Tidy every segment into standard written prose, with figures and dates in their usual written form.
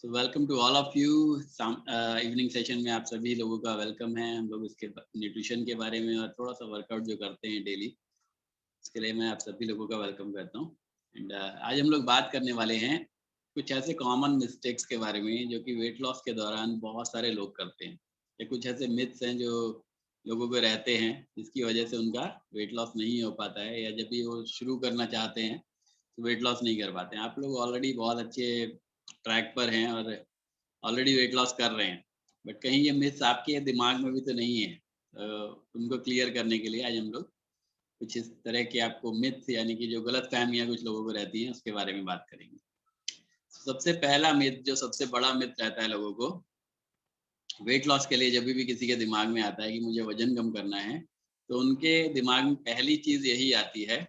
So welcome to all of you. Evening session में आप सभी लोगों का वेलकम है। हम लोग इसके न्यूट्रिशन के बारे में और थोड़ा सा वर्कआउट जो करते हैं डेली, इसके लिए मैं आप सभी लोगों का वेलकम करता हूँ। एंड आज हम लोग बात करने वाले हैं कुछ ऐसे कॉमन मिस्टेक्स के बारे में जो कि वेट लॉस के दौरान बहुत सारे लोग करते हैं, या कुछ ऐसे मिथ्स हैं जो लोगों को रहते हैं जिसकी वजह से उनका वेट लॉस नहीं हो पाता है, या जब भी वो शुरू करना चाहते हैं तो वेट लॉस नहीं कर पाते हैं। आप लोग ऑलरेडी बहुत अच्छे ट्रैक पर हैं और ऑलरेडी वेट लॉस कर रहे हैं, बट कहीं ये मिथ्स आपके दिमाग में भी तो नहीं है। उनको क्लियर करने के लिए आज हम लोग कुछ इस तरह के आपको मिथ्स, यानी कि जो गलत फहमियां कुछ लोगों को रहती हैं, उसके बारे में बात करेंगे। सबसे पहला मिथ, जो सबसे बड़ा मिथ रहता है लोगों को वेट लॉस के लिए, जब भी किसी के दिमाग में आता है कि मुझे वजन कम करना है, तो उनके दिमाग में पहली चीज यही आती है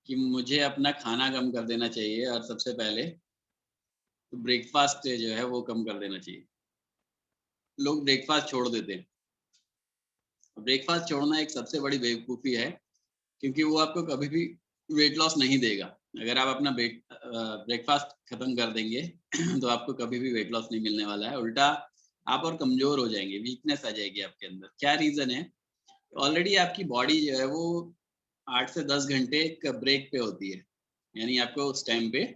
कि मुझे अपना खाना कम कर देना चाहिए, और सबसे पहले तो ब्रेकफास्ट जो है वो कम कर देना चाहिए। लोग ब्रेकफास्ट छोड़ देते हैं। ब्रेकफास्ट छोड़ना एक सबसे बड़ी बेवकूफ़ी है, क्योंकि वो आपको कभी भी वेट लॉस नहीं देगा। अगर आप अपना ब्रेकफास्ट खत्म कर देंगे तो आपको कभी भी वेट लॉस नहीं मिलने वाला है। उल्टा आप और कमजोर हो जाएंगे, वीकनेस आ जाएगी आपके अंदर। क्या रीजन है? ऑलरेडी आपकी बॉडी जो है वो 8 से 10 घंटे का ब्रेक पे होती है, यानी आपको उस टाइम पे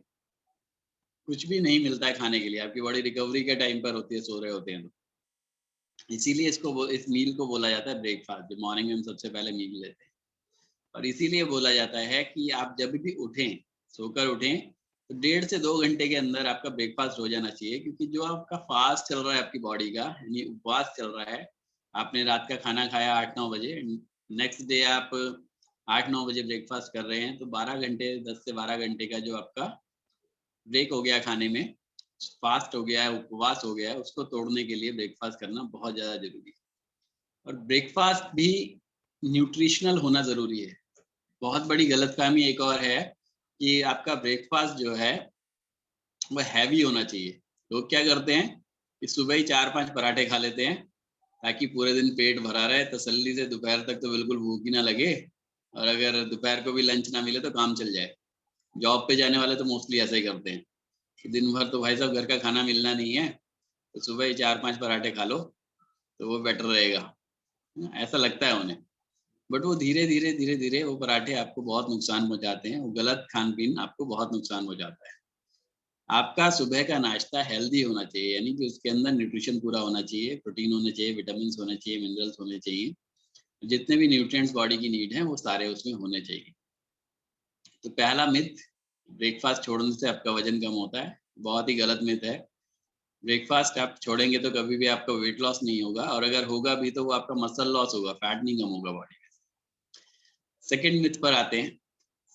कुछ भी नहीं मिलता है खाने के लिए। आपकी बॉडी रिकवरी के टाइम पर होती है, सो रहे होते हैं। तो इसीलिए इस मील को बोला जाता है ब्रेकफास्ट, जो मॉर्निंग में हम सबसे पहले मील लेते हैं। और इसीलिए बोला जाता है कि आप जब भी उठें, सोकर उठें, तो 1.5 से 2 घंटे के अंदर आपका ब्रेकफास्ट हो जाना चाहिए। क्योंकि जो आपका फास्ट चल रहा है आपकी बॉडी का, यानी उपवास चल रहा है, आपने रात का खाना खाया 8-9 बजे, नेक्स्ट डे आप 8-9 बजे ब्रेकफास्ट कर रहे हैं, तो 12 घंटे, 10 से 12 घंटे का जो आपका ब्रेक हो गया खाने में, फास्ट हो गया है, उपवास हो गया है, उसको तोड़ने के लिए ब्रेकफास्ट करना बहुत ज़्यादा जरूरी है। और ब्रेकफास्ट भी न्यूट्रिशनल होना ज़रूरी है। बहुत बड़ी गलतफहमी एक और है कि आपका ब्रेकफास्ट जो है वो हैवी होना चाहिए। लोग क्या करते हैं कि सुबह ही 4-5 पराठे खा लेते हैं ताकि पूरे दिन पेट भरा रहे, तसल्ली से दोपहर तक तो बिल्कुल भूख ही ना लगे, और अगर दोपहर को भी लंच ना मिले तो काम चल जाए। जॉब पे जाने वाले तो मोस्टली ऐसा ही करते हैं कि दिन भर तो भाई साहब घर का खाना मिलना नहीं है, तो सुबह ही 4-5 पराठे खा लो तो वो बेटर रहेगा, ऐसा लगता है उन्हें। बट वो धीरे धीरे वो पराठे आपको बहुत नुकसान पहुंचाते हैं। वो गलत खान पीन आपको बहुत नुकसान हो जाता है। आपका सुबह का नाश्ता हेल्दी होना चाहिए, यानी कि उसके अंदर न्यूट्रिशन पूरा होना चाहिए, प्रोटीन होने चाहिए, विटामिन होने चाहिए, मिनरल्स होने चाहिए, जितने भी न्यूट्रिएंट्स बॉडी की नीड है वो सारे उसमें होने चाहिए। तो पहला मिथ, ब्रेकफास्ट छोड़ने से आपका वजन कम होता है, बहुत ही गलत मिथ है। ब्रेकफास्ट आप छोड़ेंगे तो कभी भी आपका वेट लॉस नहीं होगा, और अगर होगा भी तो वो आपका मसल लॉस होगा, फैट नहीं कम होगा बॉडी में। सेकेंड मिथ पर आते हैं।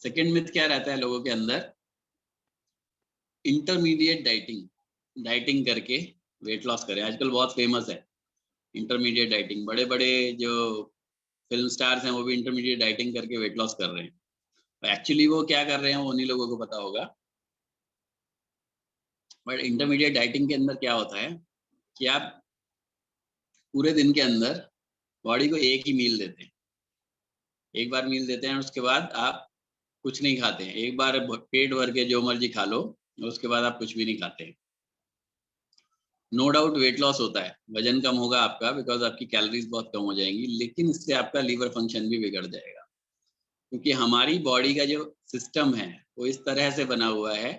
सेकेंड मिथ क्या रहता है लोगों के अंदर? इंटरमीडिएट डाइटिंग, डाइटिंग करके वेट लॉस करें। आजकल बहुत फेमस है इंटरमीडिएट डाइटिंग। बड़े बड़े जो फिल्म स्टार्स हैं वो भी इंटरमीडिएट डाइटिंग करके वेट लॉस कर रहे हैं। एक्चुअली वो क्या कर रहे हैं वो उन्हीं लोगों को पता होगा। बट इंटरमीडिएट डाइटिंग के अंदर क्या होता है कि आप पूरे दिन के अंदर बॉडी को एक ही मील देते हैं, एक बार मील देते हैं, उसके बाद आप कुछ नहीं खाते हैं। एक बार पेट भर के जो मर्जी खा लो, उसके बाद आप कुछ भी नहीं खाते हैं। नो डाउट वेट लॉस होता है, वजन कम होगा आपका, बिकॉज आपकी कैलोरीज बहुत कम हो जाएंगी, लेकिन इससे आपका लीवर फंक्शन भी बिगड़ जाएगा। क्योंकि हमारी बॉडी का जो सिस्टम है वो इस तरह से बना हुआ है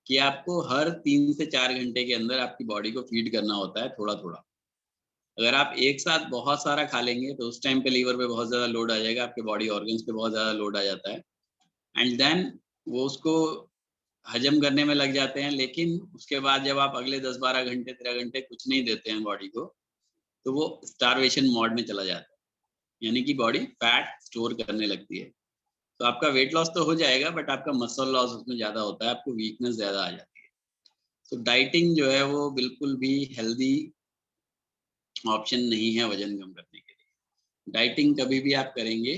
कि आपको हर 3 से 4 घंटे के अंदर आपकी बॉडी को फीड करना होता है, थोड़ा थोड़ा। अगर आप एक साथ बहुत सारा खा लेंगे तो उस टाइम पे लीवर पे बहुत ज़्यादा लोड आ जाएगा, आपके बॉडी ऑर्गन्स पे बहुत ज़्यादा लोड आ जाता है, एंड देन वो उसको हजम करने में लग जाते हैं। लेकिन उसके बाद जब आप अगले 10-12 घंटे, 13 घंटे कुछ नहीं देते हैं बॉडी को, तो वो स्टारवेशन मोड में चला जाता है, यानी कि बॉडी फैट स्टोर करने लगती है। तो आपका वेट लॉस तो हो जाएगा, बट आपका मसल लॉस उसमें ज़्यादा होता है, आपको वीकनेस ज़्यादा आ जाती है। तो डाइटिंग जो है वो बिल्कुल भी हेल्दी ऑप्शन नहीं है वजन कम करने के लिए। डाइटिंग कभी भी आप करेंगे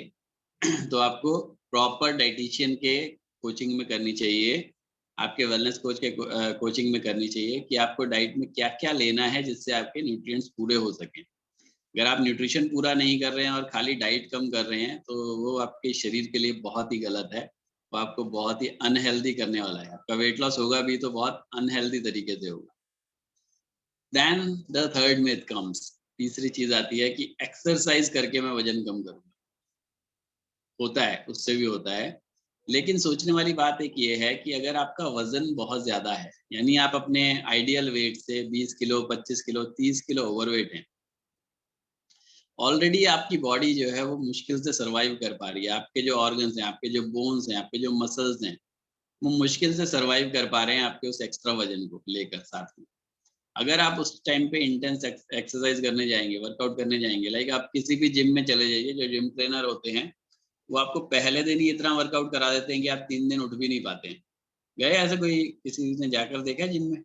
तो आपको प्रॉपर डाइटिशियन के कोचिंग में करनी चाहिए, आपके वेलनेस कोच के कोचिंग में करनी चाहिए कि आपको डाइट में क्या क्या लेना है जिससे आपके न्यूट्रिएंट्स पूरे हो सकें। अगर आप न्यूट्रिशन पूरा नहीं कर रहे हैं और खाली डाइट कम कर रहे हैं तो वो आपके शरीर के लिए बहुत ही गलत है। वो आपको बहुत ही अनहेल्दी करने वाला है। आपका वेट लॉस होगा भी तो बहुत अनहेल्दी तरीके से होगा। Then the third myth comes, तीसरी चीज आती है कि एक्सरसाइज करके मैं वजन कम करूंगा। होता है, उससे भी होता है, लेकिन सोचने वाली बात एक ये है कि अगर आपका वजन बहुत ज्यादा है, यानी आप अपने आइडियल वेट से 20 किलो, 25 किलो, 30 किलो ओवरवेट हैं, ऑलरेडी आपकी बॉडी जो है वो मुश्किल से सरवाइव कर पा रही है। आपके जो ऑर्गन्स हैं, आपके जो बोन्स हैं, आपके जो मसल्स हैं, वो मुश्किल से सरवाइव कर पा रहे हैं आपके उस एक्स्ट्रा वजन को लेकर साथ में। अगर आप उस टाइम पे इंटेंस एक्सरसाइज करने जाएंगे, वर्कआउट करने जाएंगे, लाइक आप किसी भी जिम में चले जाइए, जो जिम ट्रेनर होते हैं वो आपको पहले दिन ही इतना वर्कआउट करा देते हैं कि आप 3 दिन उठ भी नहीं पाते हैं। गए ऐसे कोई किसी ने जाकर देखा है जिम में?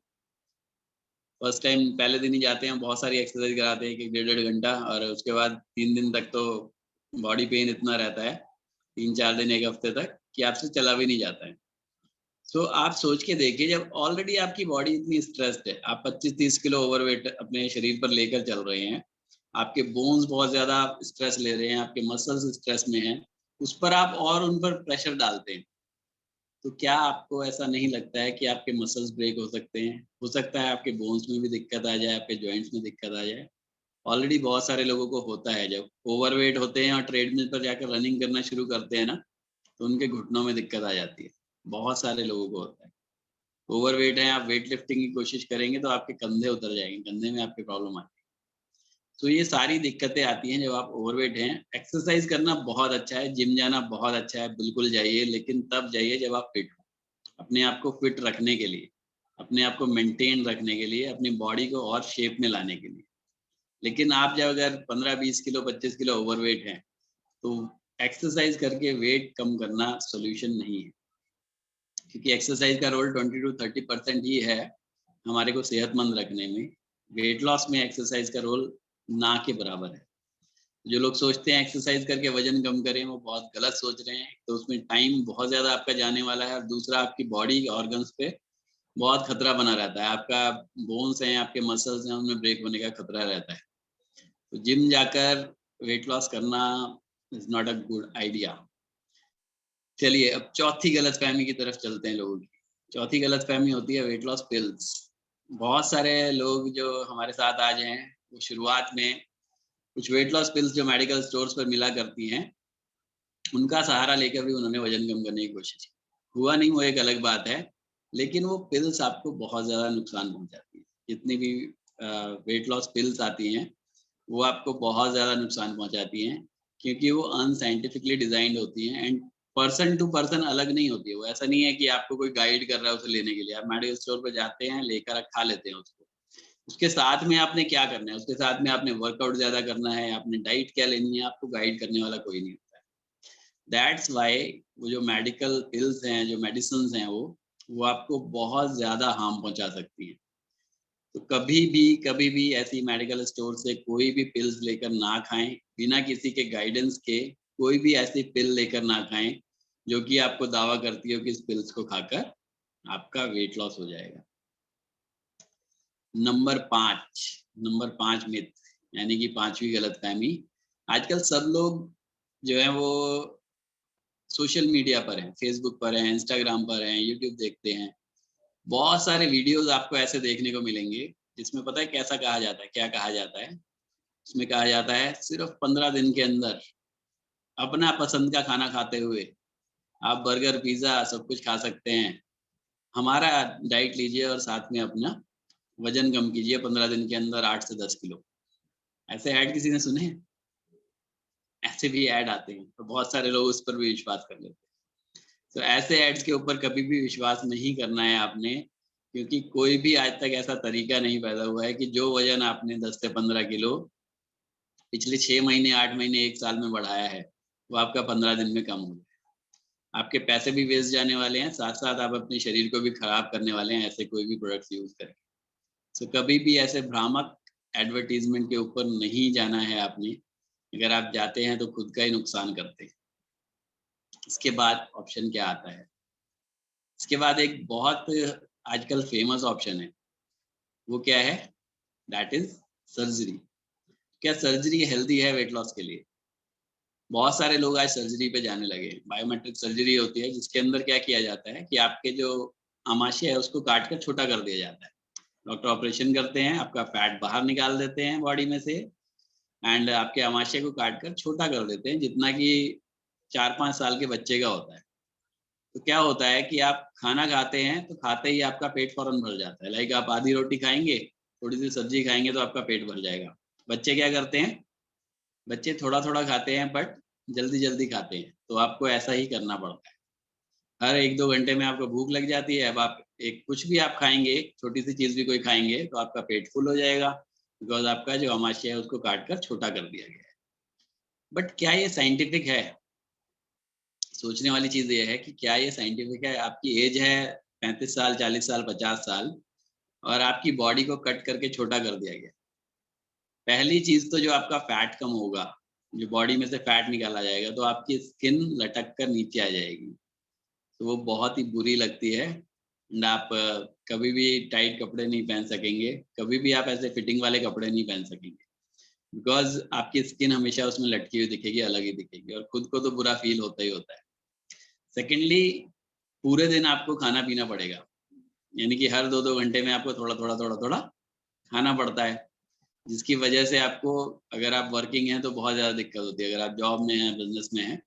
फर्स्ट टाइम पहले दिन ही जाते हैं, बहुत सारी एक्सरसाइज कराते हैं कि 1.5 घंटा, और उसके बाद 3 दिन तक तो बॉडी पेन इतना रहता है, 3-4 दिन, 1 हफ्ते तक, कि आपसे चला भी नहीं जाता है। तो आप सोच के देखिए, जब ऑलरेडी आपकी बॉडी इतनी स्ट्रेस्ड है, आप 25-30 किलो ओवरवेट अपने शरीर पर लेकर चल रहे हैं, आपके बोन्स बहुत ज़्यादा स्ट्रेस ले रहे हैं, आपके मसल्स स्ट्रेस में हैं, उस पर आप और उन पर प्रेशर डालते हैं, तो क्या आपको ऐसा नहीं लगता है कि आपके मसल्स ब्रेक हो सकते हैं? हो सकता है आपके बोन्स में भी दिक्कत आ जाए, आपके जॉइंट्स में दिक्कत आ जाए। ऑलरेडी बहुत सारे लोगों को होता है, जब ओवरवेट होते हैं और ट्रेडमिल पर जाकर रनिंग करना शुरू करते हैं ना, तो उनके घुटनों में दिक्कत आ जाती है। बहुत सारे लोगों को होता है। ओवरवेट है, आप वेट लिफ्टिंग की कोशिश करेंगे तो आपके कंधे उतर जाएँगे, कंधे में आपकी प्रॉब्लम आती है। तो ये सारी दिक्कतें आती हैं जब आप ओवरवेट हैं। एक्सरसाइज करना बहुत अच्छा है, जिम जाना बहुत अच्छा है, बिल्कुल जाइए, लेकिन तब जाइए जब आप फिट हो। अपने आप को फिट रखने के लिए, अपने आप को मेंटेन रखने के लिए, अपनी बॉडी को और शेप में लाने के लिए। लेकिन आप जब अगर 15-20 किलो, 25 किलो ओवरवेट हैं, तो एक्सरसाइज करके वेट कम करना सॉल्यूशन नहीं है। क्योंकि एक्सरसाइज का रोल 20 टू 30% ही है हमारे को सेहतमंद रखने में। वेट लॉस में एक्सरसाइज का रोल ना के बराबर है। जो लोग सोचते हैं एक्सरसाइज करके वजन कम करें, वो बहुत गलत सोच रहे हैं। तो उसमें टाइम बहुत ज़्यादा आपका जाने वाला है, और दूसरा आपकी बॉडी ऑर्गन्स पे बहुत खतरा बना रहता है। आपका बोन्स हैं, आपके मसल्स हैं, उनमें ब्रेक होने का खतरा रहता है। तो जिम जाकर वेट लॉस करना is not a good idea. चलिए अब चौथी गलतफ़हमी की तरफ चलते हैं लोगों की। चौथी गलतफ़हमी होती है वेट लॉस पिल्स। बहुत सारे लोग जो हमारे साथ आज हैं, वो शुरुआत में कुछ वेट लॉस पिल्स जो मेडिकल स्टोर्स पर मिला करती हैं, उनका सहारा लेकर भी उन्होंने वज़न कम करने की कोशिश की। हुआ नहीं, वो एक अलग बात है, लेकिन वो पिल्स आपको बहुत ज़्यादा नुकसान पहुँचाती हैं। जितनी भी वेट लॉस पिल्स आती हैं, वो आपको बहुत ज़्यादा नुकसान पहुँचाती हैं, क्योंकि वो अनसाइंटिफिकली डिज़ाइन्ड होती हैं, एंड पर्सन टू पर्सन अलग नहीं होती है। वो ऐसा नहीं है कि आपको कोई गाइड कर रहा है उसे लेने के लिए। आप मेडिकल स्टोर पे जाते हैं, लेकर खा लेते हैं उसको। उसके साथ में आपने क्या करना है? उसके साथ में आपने वर्कआउट ज़्यादा करना है, आपने डाइट क्या लेनी है, आपको गाइड करने वाला कोई नहीं होता है। दैट्स व्हाई वो जो मेडिकल पिल्स हैं, जो मेडिसिन्स हैं, वो आपको बहुत ज़्यादा हार्म पहुँचा सकती हैं। तो कभी भी ऐसी मेडिकल स्टोर से कोई भी पिल्स लेकर ना खाएँ, बिना किसी के गाइडेंस के कोई भी ऐसी पिल लेकर ना खाएँ, जो कि आपको दावा करती हो कि इस पिल्स को खाकर आपका वेट लॉस हो जाएगा। नंबर 5 मिथ, यानी कि 5वीं गलतफ़हमी, आजकल सब लोग जो हैं वो सोशल मीडिया पर हैं, फ़ेसबुक पर हैं, इंस्टाग्राम पर हैं, यूट्यूब देखते हैं। बहुत सारे वीडियोज़ आपको ऐसे देखने को मिलेंगे, जिसमें पता है कैसा कहा जाता है, क्या कहा जाता है? उसमें कहा जाता है सिर्फ़ 15 दिन के अंदर अपना पसंद का खाना खाते हुए आप बर्गर, पिज़्ज़ा सब कुछ खा सकते हैं। हमारा डाइट लीजिए और साथ में अपना वज़न कम कीजिए 15 दिन के अंदर 8 से 10 किलो। ऐसे ऐड किसी ने सुने हैं? ऐसे भी ऐड आते हैं, तो बहुत सारे लोग उस पर भी विश्वास कर लेते हैं। तो ऐसे एड्स के ऊपर कभी भी विश्वास नहीं करना है आपने, क्योंकि कोई भी आज तक ऐसा तरीका नहीं पैदा हुआ है कि जो वज़न आपने 10 से 15 किलो पिछले 6 महीने, 8 महीने, 1 साल में बढ़ाया है, वो आपका 15 दिन में कम हो जाए। आपके पैसे भी वेस्ट जाने वाले हैं, साथ-साथ आप अपने शरीर को भी खराब करने वाले हैं, ऐसे कोई भी प्रोडक्ट्स यूज़ करके। सो कभी भी ऐसे भ्रामक एडवर्टाइज़मेंट के ऊपर नहीं जाना है आपने। अगर आप जाते हैं तो खुद का ही नुकसान करते हैं। इसके बाद ऑप्शन क्या आता है? इसके बाद एक बहुत आजकल फ़ेमस ऑप्शन है, वो क्या है? That is surgery. क्या सर्जरी हेल्दी है वेट लॉस के लिए? बहुत सारे लोग आज सर्जरी पे जाने लगे। बायोमेट्रिक सर्जरी होती है जिसके अंदर क्या किया जाता है कि आपके जो आमाशय है उसको काट कर छोटा कर दिया जाता है। डॉक्टर ऑपरेशन करते हैं, आपका फैट बाहर निकाल देते हैं बॉडी में से एंड आपके आमाशय को काट कर छोटा कर देते हैं, जितना कि 4-5 साल के बच्चे का होता है। तो क्या होता है कि आप खाना खाते हैं तो खाते ही आपका पेट फौरन भर जाता है। लाइक आप आधी रोटी खाएंगे, थोड़ी सी सब्जी खाएंगे तो आपका पेट भर जाएगा। बच्चे क्या करते हैं, बच्चे थोड़ा थोड़ा खाते हैं बट जल्दी जल्दी खाते हैं। तो आपको ऐसा ही करना पड़ता है। हर 1-2 घंटे में आपको भूख लग जाती है। अब आप एक कुछ भी आप खाएंगे, छोटी सी चीज भी कोई खाएंगे तो आपका पेट फुल हो जाएगा, बिकॉज आपका जो आमाशय है उसको काट कर छोटा कर दिया गया है। बट क्या ये साइंटिफिक है? सोचने वाली चीज ये है कि क्या ये साइंटिफिक है? आपकी एज है 35 साल, 40 साल, 50 साल और आपकी बॉडी को कट करके छोटा कर दिया गया। पहली चीज तो जो आपका फैट कम होगा, जो बॉडी में से फैट निकाला जाएगा, तो आपकी स्किन लटक कर नीचे आ जाएगी। तो वो बहुत ही बुरी लगती है एंड आप कभी भी टाइट कपड़े नहीं पहन सकेंगे, कभी भी आप ऐसे फिटिंग वाले कपड़े नहीं पहन सकेंगे, बिकॉज आपकी स्किन हमेशा उसमें लटकी हुई दिखेगी, अलग ही दिखेगी और खुद को तो बुरा फील होता ही होता है। सेकेंडली, पूरे दिन आपको खाना पीना पड़ेगा, यानी कि हर 2-2 घंटे में आपको थोड़ा-थोड़ा खाना पड़ता है, जिसकी वजह से आपको, अगर आप वर्किंग हैं तो बहुत ज़्यादा दिक्कत होती है। अगर आप जॉब में हैं, बिज़नेस में हैं,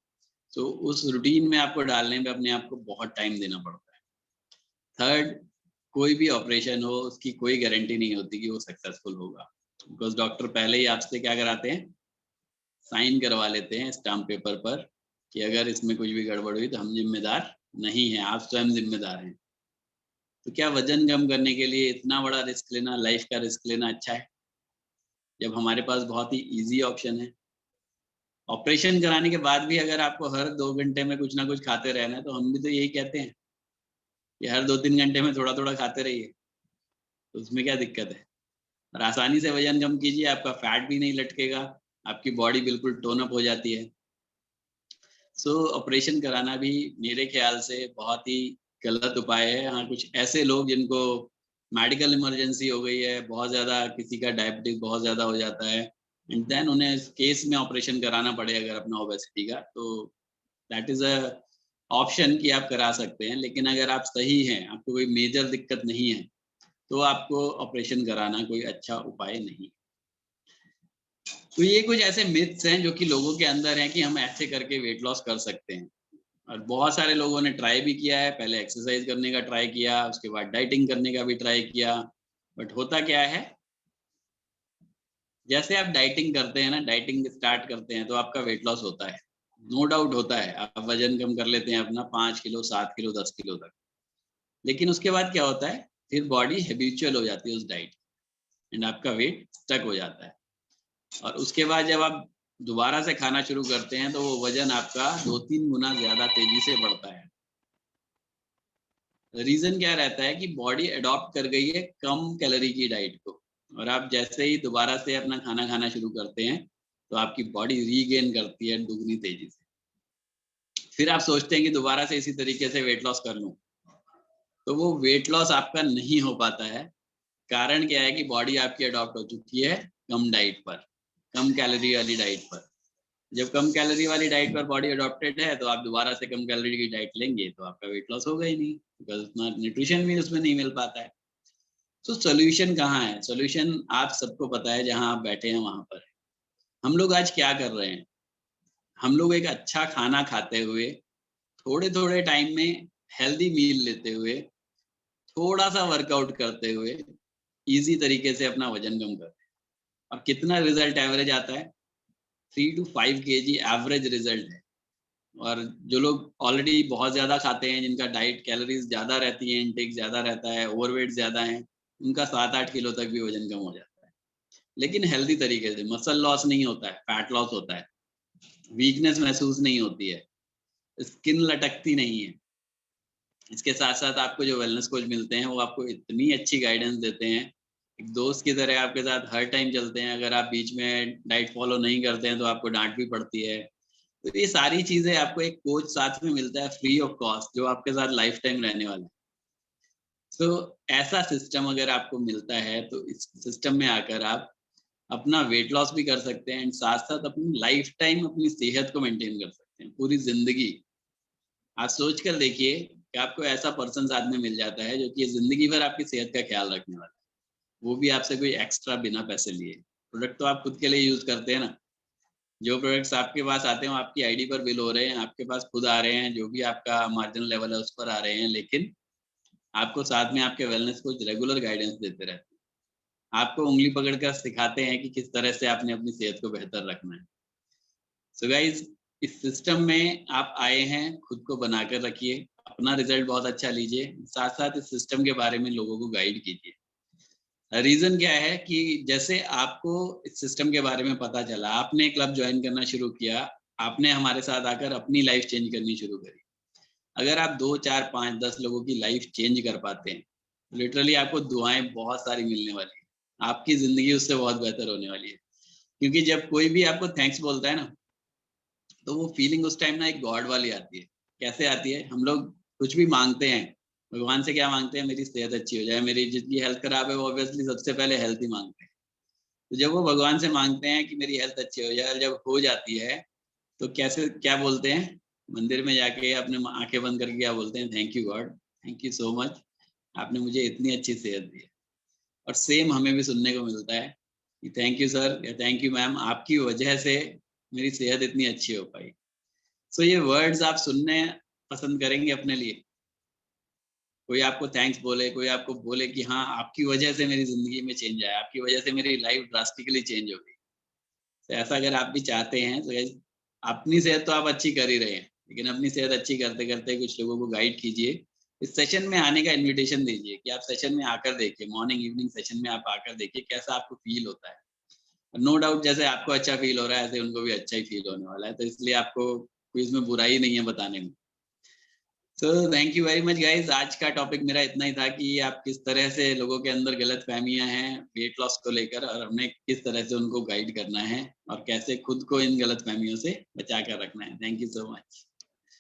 तो उस रूटीन में आपको डालने में अपने आप को बहुत टाइम देना पड़ता है। थर्ड, कोई भी ऑपरेशन हो उसकी कोई गारंटी नहीं होती कि वो सक्सेसफुल होगा, बिकॉज़ डॉक्टर पहले ही आपसे क्या कराते हैं, साइन करवा लेते हैं स्टाम्प पेपर पर कि अगर इसमें कुछ भी गड़बड़ हुई तो हम ज़िम्मेदार नहीं हैं, आप स्वयं ज़िम्मेदार हैं। तो क्या वज़न कम करने के लिए इतना बड़ा रिस्क लेना, लाइफ़ का रिस्क लेना अच्छा है? जब हमारे पास बहुत ही ईज़ी ऑप्शन है। ऑपरेशन कराने के बाद भी अगर आपको हर 2 घंटे में कुछ ना कुछ खाते रहना है, तो हम भी तो यही कहते हैं कि हर 2-3 घंटे में थोड़ा-थोड़ा खाते रहिए, तो उसमें क्या दिक्कत है? और आसानी से वज़न कम कीजिए, आपका फैट भी नहीं लटकेगा, आपकी बॉडी बिल्कुल टोन अप हो जाती है। सो ऑपरेशन कराना भी मेरे ख़्याल से बहुत ही गलत उपाय है। हाँ, कुछ ऐसे लोग जिनको मेडिकल इमरजेंसी हो गई है, बहुत ज़्यादा, किसी का डायबिटीज़ बहुत ज़्यादा हो जाता है एंड देन उन्हें इस केस में ऑपरेशन कराना पड़े अगर अपना ओबेसिटी का, तो दैट इज़ अ ऑप्शन कि आप करा सकते हैं। लेकिन अगर आप सही हैं, आपको कोई मेजर दिक्कत नहीं है, तो आपको ऑपरेशन कराना कोई अच्छा उपाय नहीं। तो ये कुछ ऐसे मिथ्स हैं जो कि लोगों के अंदर हैं कि हम ऐसे करके वेट लॉस कर सकते हैं। और बहुत सारे लोगों ने ट्राई भी किया है, पहले एक्सरसाइज करने का ट्राई किया, उसके बाद डाइटिंग करने का भी ट्राई किया। बट होता क्या है, जैसे आप डाइटिंग करते हैं ना, डाइटिंग स्टार्ट करते हैं तो आपका वेट लॉस होता है, नो डाउट होता है। आप वजन कम कर लेते हैं अपना 5 किलो, 7 किलो, 10 किलो तक। लेकिन उसके बाद क्या होता है, फिर बॉडी हैबिचुअल हो जाती है उस डाइट एंड आपका वेट स्टक हो जाता है। और उसके बाद जब आप दोबारा से खाना शुरू करते हैं तो वो वजन आपका 2-3 गुना ज़्यादा तेज़ी से बढ़ता है। रीज़न क्या रहता है कि बॉडी अडॉप्ट कर गई है कम कैलोरी की डाइट को, और आप जैसे ही दोबारा से अपना खाना खाना शुरू करते हैं, तो आपकी बॉडी रीगेन करती है दुगनी तेज़ी से। फिर आप सोचते हैं कि दोबारा से इसी तरीके से वेट लॉस कर लूँ, तो वो वेट लॉस आपका नहीं हो पाता है। कारण क्या है कि बॉडी आपकी अडॉप्ट हो चुकी है कम डाइट पर, कम कैलोरी वाली डाइट पर। जब कम कैलोरी वाली डाइट पर बॉडी अडॉप्टेड है, तो आप दोबारा से कम कैलोरी की डाइट लेंगे तो आपका वेट लॉस होगा ही नहीं, बिकॉज़ उतना न्यूट्रिशन भी उसमें नहीं मिल पाता है। तो सॉल्यूशन कहाँ है? सॉल्यूशन आप सबको पता है, जहाँ आप बैठे हैं वहाँ पर है। हम लोग आज क्या कर रहे हैं? हम लोग एक अच्छा खाना खाते हुए, थोड़े-थोड़े टाइम में हेल्दी मील लेते हुए, थोड़ा-सा वर्कआउट करते हुए, ईज़ी तरीके से अपना वज़न कम कर रहे हैं। और कितना रिज़ल्ट एवरेज आता है? 3 टू 5 केजी एवरेज रिज़ल्ट है। और जो लोग ऑलरेडी बहुत ज़्यादा खाते हैं, जिनका डाइट कैलोरीज़ ज़्यादा रहती है, इनटेक ज़्यादा रहता है, ओवरवेट ज़्यादा है, उनका 7-8 किलो तक भी वज़न कम हो जाता है। लेकिन हेल्दी तरीके से, मसल लॉस नहीं होता है, फैट लॉस होता है, वीकनेस महसूस नहीं होती है, स्किन लटकती नहीं है। इसके साथ-साथ आपको जो वेलनेस कोच मिलते हैं, वो आपको इतनी अच्छी गाइडेंस देते हैं, एक दोस्त की तरह आपके साथ हर टाइम चलते हैं। अगर आप बीच में डाइट फ़ॉलो नहीं करते हैं, तो आपको डाँट भी पड़ती है। तो ये सारी चीज़ें आपको एक कोच साथ में मिलता है फ्री ऑफ कॉस्ट, जो आपके साथ लाइफ टाइम रहने वाला है। तो ऐसा सिस्टम अगर आपको मिलता है, तो इस सिस्टम में आकर आप अपना वेट लॉस भी कर सकते हैं एंड साथ साथ अपनी लाइफ टाइम अपनी सेहत को मेंटेन कर सकते हैं, पूरी जिंदगी। आप सोच कर देखिए कि आपको ऐसा पर्सन साथ में मिल जाता है जो कि जिंदगी भर आपकी सेहत का ख्याल रखने वाला है, वो भी आपसे कोई एक्स्ट्रा बिना पैसे लिए। प्रोडक्ट तो आप खुद के लिए यूज करते हैं ना, जो प्रोडक्ट्स आपके पास आते हैं वो आपकी आईडी पर बिल हो रहे हैं, आपके पास खुद आ रहे हैं, जो भी आपका मार्जिन लेवल है उस पर आ रहे हैं, लेकिन आपको साथ में आपके वेलनेस कोच रेगुलर गाइडेंस देते रहते हैं, आपको उंगली पकड़कर सिखाते हैं कि किस तरह से आपने अपनी सेहत को बेहतर रखना है। सो गाइज, इस सिस्टम में आप आए हैं, खुद को बनाकर रखिए, अपना रिजल्ट बहुत अच्छा लीजिए, साथ साथ इस सिस्टम के बारे में लोगों को गाइड कीजिए। रीजन क्या है कि जैसे आपको इस सिस्टम के बारे में पता चला, आपने क्लब ज्वाइन करना शुरू किया, आपने हमारे साथ आकर अपनी लाइफ चेंज करनी शुरू करी। अगर आप 2 4 5 10 लोगों की लाइफ चेंज कर पाते हैं, लिटरली आपको दुआएं बहुत सारी मिलने वाली है, आपकी जिंदगी उससे बहुत बेहतर होने वाली है। क्योंकि जब कोई भी आपको थैंक्स बोलता है ना, तो वो फीलिंग उस टाइम ना एक गॉड वाली आती है। कैसे आती है? हम लोग कुछ भी मांगते हैं, भगवान से क्या मांगते हैं? मेरी सेहत अच्छी हो जाए, मेरी जितनी हेल्थ खराब है वो ऑब्वियसली सबसे पहले हेल्थ ही मांगते हैं। तो जब वो भगवान से मांगते हैं कि मेरी हेल्थ अच्छी हो जाए, जब हो जाती है तो कैसे क्या बोलते हैं? मंदिर में जाके अपने आंखें बंद करके क्या बोलते हैं? Thank you God, thank you so much, आपने मुझे इतनी अच्छी सेहत दी है। और सेम हमें भी सुनने को मिलता है कि थैंक यू सर या थैंक यू मैम, आपकी वजह से मेरी सेहत इतनी अच्छी हो पाई। सो ये वर्ड्स आप सुनने पसंद करेंगे अपने लिए? कोई आपको थैंक्स बोले, कोई आपको बोले कि हाँ, आपकी वजह से मेरी ज़िंदगी में चेंज आया, आपकी वजह से मेरी लाइफ़ ड्रास्टिकली चेंज हो गई। तो ऐसा अगर आप भी चाहते हैं तो गाइस, अपनी सेहत तो आप अच्छी कर ही रहे हैं, लेकिन अपनी सेहत अच्छी करते-करते कुछ लोगों को गाइड कीजिए। इस सेशन में आने का इन्विटेशन दीजिए कि आप सेशन में आकर देखिए, मॉर्निंग इवनिंग सेशन में आप आकर देखिए कैसा आपको फ़ील होता है। नो डाउट जैसे आपको अच्छा फ़ील हो रहा है, ऐसे उनको भी अच्छा ही फ़ील होने वाला है, तो इसलिए आपको कोई इसमें बुराई नहीं है बताने में। So thank you very much guys, आज का टॉपिक मेरा इतना ही था कि आप किस तरह से लोगों के अंदर गलतफ़हमियाँ हैं वेट लॉस को लेकर, और हमें किस तरह से उनको गाइड करना है और कैसे खुद को इन गलतफ़हमियों से बचा कर रखना है। Thank you so much.